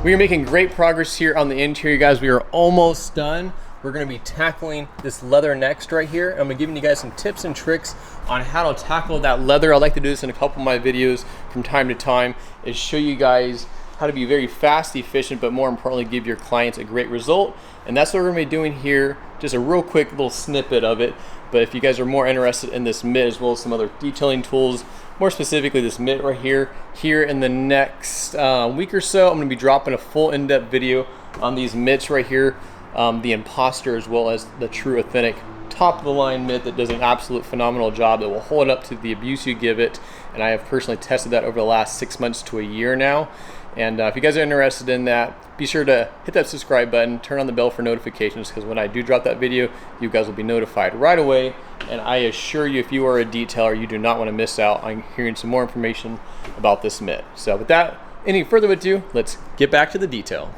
We are making great progress here on the interior, guys. We are almost done. We're gonna be tackling this leather next right here. I'm gonna giving you guys some tips and tricks on how to tackle that leather. I like to do this in a couple of my videos from time to time, is show you guys how to be very fast, efficient, but more importantly, give your clients a great result. And that's what we're gonna be doing here. Just a real quick little snippet of it. But if you guys are more interested in this mitt as well as some other detailing tools, more specifically this mitt right here, in the next week or so, I'm gonna be dropping a full in-depth video on these mitts right here, the Imposter as well as the true authentic top of the line mitt that does an absolute phenomenal job that will hold up to the abuse you give it. And I have personally tested that over the last 6 months to a year now. And if you guys are interested in that, be sure to hit that subscribe button, turn on the bell for notifications, because when I do drop that video, you guys will be notified right away. And I assure you, if you are a detailer, you do not want to miss out on hearing some more information about this mitt. So with that, any further ado, let's get back to the detail.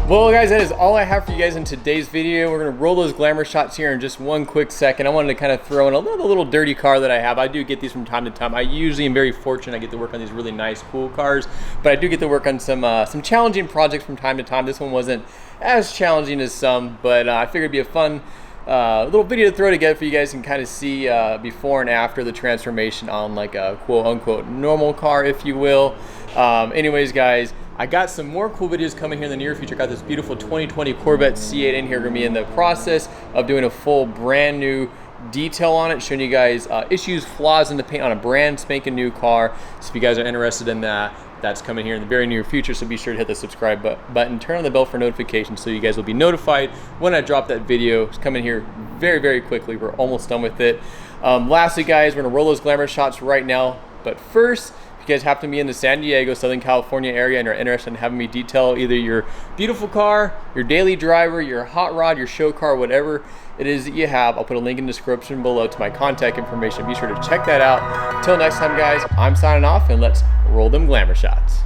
Well guys, that is all I have for you guys in today's video. We're gonna roll those glamour shots here in just one quick second. I wanted to kind of throw in a little dirty car that I have. I do get these from time to time. I usually am very fortunate. I get to work on these really nice, cool cars, but I do get to work on some challenging projects from time to time. This one wasn't as challenging as some, but I figured it'd be a fun little video to throw together for you guys and kind of see before and after the transformation on like a quote-unquote normal car, if you will. Anyways, guys, I got some more cool videos coming here in the near future. I got this beautiful 2020 Corvette C8 in here. We're gonna be in the process of doing a full brand new detail on it, showing you guys issues, flaws in the paint on a brand spanking new car. So if you guys are interested in that, that's coming here in the very near future. So be sure to hit the subscribe button, turn on the bell for notifications so you guys will be notified when I drop that video. It's coming here very, very quickly. We're almost done with it. Lastly, guys, we're gonna roll those glamour shots right now. But first, you guys happen to be in the San Diego, Southern California area and are interested in having me detail either your beautiful car, your daily driver, your hot rod, your show car, whatever it is that you have, I'll put a link in the description below to my contact information. Be sure to check that out. Until next time, guys, I'm signing off, and let's roll them glamour shots.